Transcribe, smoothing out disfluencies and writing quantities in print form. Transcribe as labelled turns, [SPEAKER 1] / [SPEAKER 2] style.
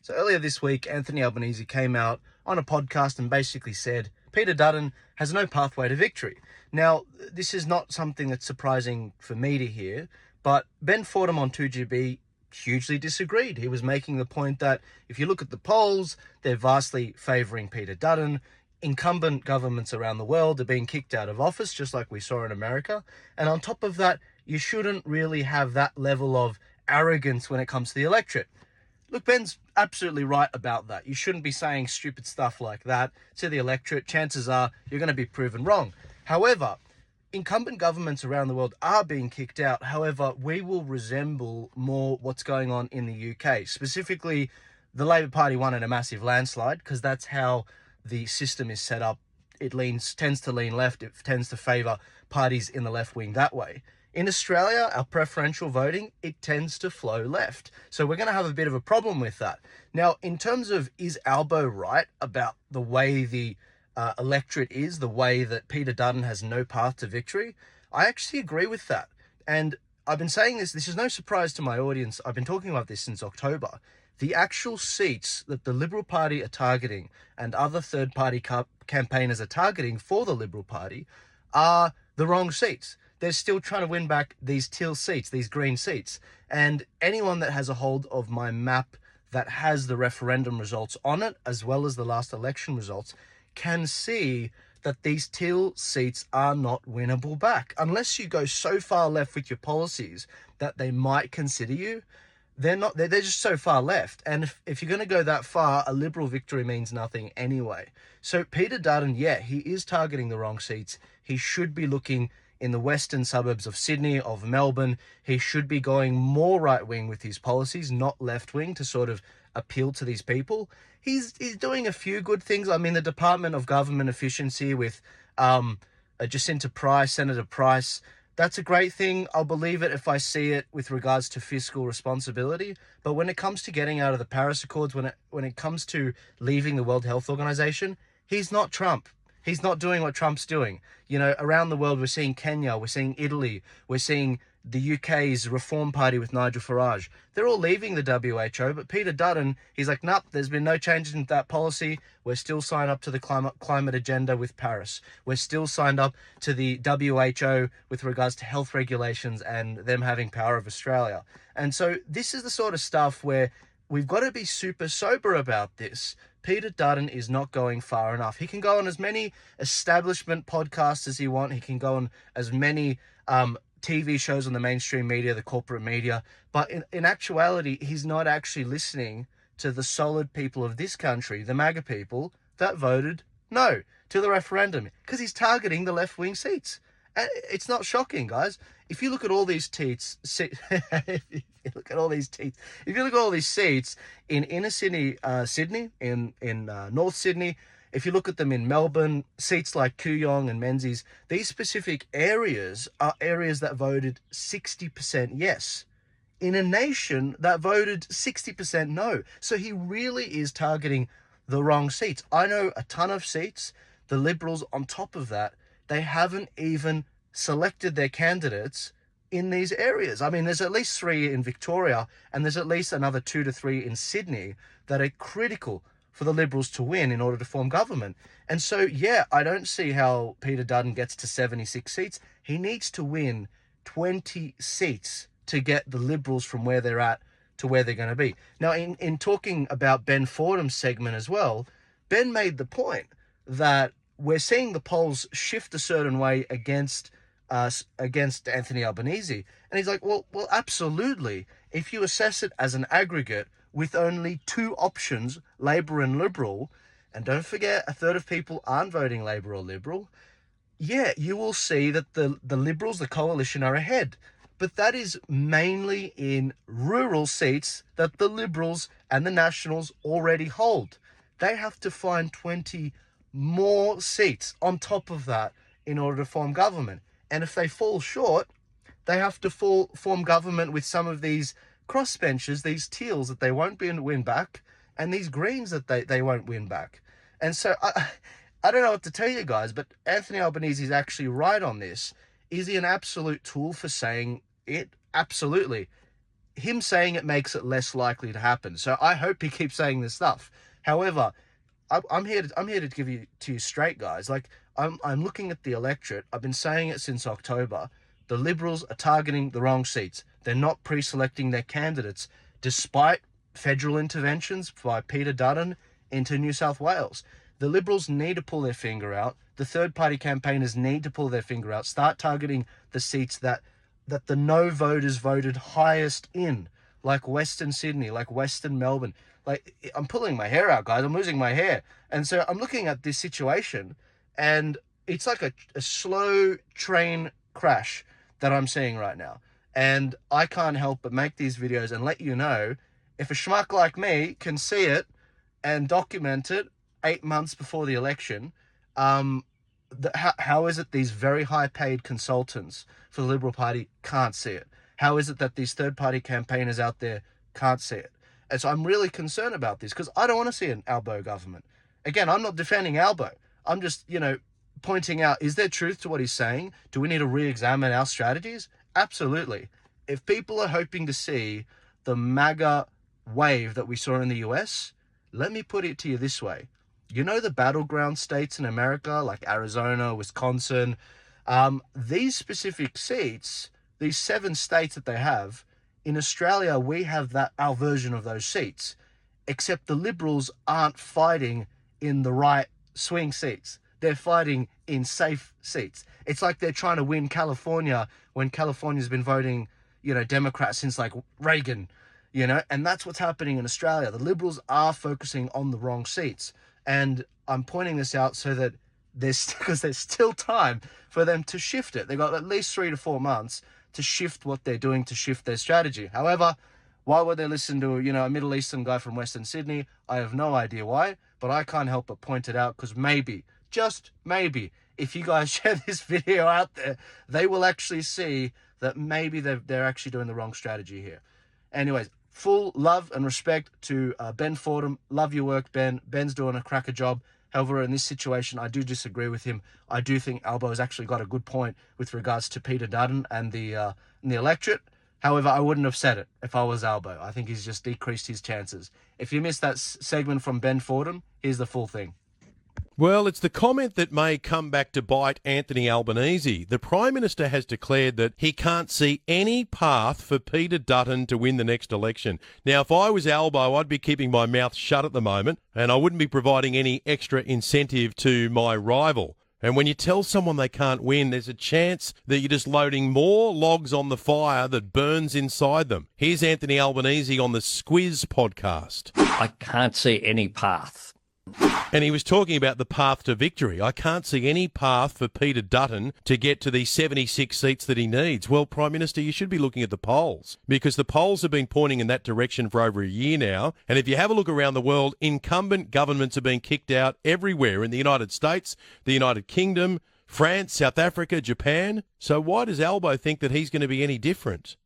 [SPEAKER 1] So earlier this week, Anthony Albanese came out on a podcast and basically said Peter Dutton has no pathway to victory. Now, this is not something that's surprising for me to hear, but Ben Fordham on 2GB hugely disagreed. He was making the point that if you look at the polls, they're vastly favouring Peter Dutton. Incumbent governments around the world are being kicked out of office, just like we saw in America. And on top of that, you shouldn't really have that level of arrogance when it comes to the electorate. Look, Ben's absolutely right about that. You shouldn't be saying stupid stuff like that to the electorate. Chances are you're going to be proven wrong. However, incumbent governments around the world are being kicked out. However, we will resemble more what's going on in the UK. Specifically, the Labour Party won in a massive landslide because that's how the system is set up. It tends to lean left. It tends to favour parties in the left wing that way. In Australia, our preferential voting, it tends to flow left. So we're going to have a bit of a problem with that. Now, in terms of is Albo right about the way the electorate is, the way that Peter Dutton has no path to victory, I actually agree with that. And I've been saying this is no surprise to my audience. I've been talking about this since October. The actual seats that the Liberal Party are targeting and other third-party campaigners are targeting for the Liberal Party are the wrong seats. They're still trying to win back these teal seats, these green seats. And anyone that has a hold of my map that has the referendum results on it, as well as the last election results, can see that these teal seats are not winnable back. Unless you go so far left with your policies that they might consider you, they're just so far left. And if you're going to go that far, a Liberal victory means nothing anyway. So Peter Dutton, yeah, he is targeting the wrong seats. He should be looking in the western suburbs of Sydney, of Melbourne. He should be going more right-wing with his policies, not left-wing, to sort of appeal to these people. He's doing a few good things. I mean, the Department of Government Efficiency with Jacinta Price, Senator Price, that's a great thing. I'll believe it if I see it with regards to fiscal responsibility. But when it comes to getting out of the Paris Accords, when it comes to leaving the World Health Organization, he's not Trump. He's not doing what Trump's doing. You know, around the world, we're seeing Kenya, we're seeing Italy, we're seeing the UK's Reform Party with Nigel Farage. They're all leaving the WHO, but Peter Dutton, he's like, nope, there's been no changes in that policy. We're still signed up to the climate agenda with Paris. We're still signed up to the WHO with regards to health regulations and them having power of Australia. And so this is the sort of stuff where we've got to be super sober about this. Peter Dutton is not going far enough. He can go on as many establishment podcasts as he wants. He can go on as many TV shows on the mainstream media, the corporate media. But in actuality, he's not actually listening to the solid people of this country, the MAGA people, that voted no to the referendum, because he's targeting the left-wing seats. And it's not shocking, guys. If you look at all these seats, if you look at all these seats in inner Sydney, in North Sydney, if you look at them in Melbourne, seats like Kooyong and Menzies, these specific areas are areas that voted 60% yes, in a nation that voted 60% no. So he really is targeting the wrong seats. I know a ton of seats. The Liberals, on top of that, they haven't even selected their candidates in these areas. I mean, there's at least 3 in Victoria, and there's at least another 2 to 3 in Sydney that are critical for the Liberals to win in order to form government. And so, yeah, I don't see how Peter Dutton gets to 76 seats. He needs to win 20 seats to get the Liberals from where they're at to where they're going to be. Now, in talking about Ben Fordham's segment as well, Ben made the point that we're seeing the polls shift a certain way against Anthony Albanese. And he's like, well, absolutely. If you assess it as an aggregate with only 2 options, Labor and Liberal, and don't forget, a third of people aren't voting Labor or Liberal, yeah, you will see that the Liberals, the coalition, are ahead. But that is mainly in rural seats that the Liberals and the Nationals already hold. They have to find 20 more seats on top of that in order to form government. And if they fall short, they have to form government with some of these crossbenchers, these teals that they won't win back, and these greens that they won't win back. And so I don't know what to tell you guys, but Anthony Albanese is actually right on this. Is he an absolute tool for saying it? Absolutely. him saying it makes it less likely to happen. So I hope he keeps saying this stuff. However, I'm here to give you to you straight, guys. Like, I'm looking at the electorate. I've been saying it since October. The Liberals are targeting the wrong seats. They're not pre-selecting their candidates, despite federal interventions by Peter Dutton into New South Wales. The Liberals need to pull their finger out. The third-party campaigners need to pull their finger out, start targeting the seats that the no voters voted highest in, like Western Sydney, like Western Melbourne. Like, I'm pulling my hair out, guys. I'm losing my hair. And so I'm looking at this situation, and it's like a slow train crash that I'm seeing right now. And I can't help but make these videos and let you know, if a schmuck like me can see it and document it 8 months before the election, how is it these very high-paid consultants for the Liberal Party can't see it? How is it that these third-party campaigners out there can't see it? And so I'm really concerned about this, because I don't want to see an Albo government. Again, I'm not defending Albo. I'm just, pointing out, is there truth to what he's saying? Do we need to re-examine our strategies? Absolutely. If people are hoping to see the MAGA wave that we saw in the US, let me put it to you this way. You know the battleground states in America, like Arizona, Wisconsin, these specific seats, these 7 states that they have, in Australia, we have our version of those seats, except the Liberals aren't fighting in the right swing seats. They're fighting in safe seats. It's like they're trying to win California when California's been voting, Democrat since like Reagan, and that's what's happening in Australia. The Liberals are focusing on the wrong seats. And I'm pointing this out so that because there's still time for them to shift it. They've got at least 3 to 4 months to shift what they're doing, to shift their strategy. However, why would they listen to, a Middle Eastern guy from Western Sydney? I have no idea why, but I can't help but point it out, because maybe, just maybe, if you guys share this video out there, they will actually see that maybe they're actually doing the wrong strategy here. Anyways, full love and respect to Ben Fordham. Love your work, Ben. Ben's doing a cracker job. However, in this situation, I do disagree with him. I do think Albo has actually got a good point with regards to Peter Dutton and the electorate. However, I wouldn't have said it if I was Albo. I think he's just decreased his chances. If you missed that segment from Ben Fordham, here's the full thing.
[SPEAKER 2] Well, it's the comment that may come back to bite Anthony Albanese. The Prime Minister has declared that he can't see any path for Peter Dutton to win the next election. Now, if I was Albo, I'd be keeping my mouth shut at the moment, and I wouldn't be providing any extra incentive to my rival. And when you tell someone they can't win, there's a chance that you're just loading more logs on the fire that burns inside them. Here's Anthony Albanese on the Squiz podcast.
[SPEAKER 3] I can't see any path.
[SPEAKER 2] And he was talking about the path to victory. I can't see any path for Peter Dutton to get to the 76 seats that he needs. Well, Prime Minister, you should be looking at the polls, because the polls have been pointing in that direction for over a year now. And if you have a look around the world, incumbent governments are being kicked out everywhere in the United States, the United Kingdom, France, South Africa, Japan. So why does Albo think that he's going to be any different?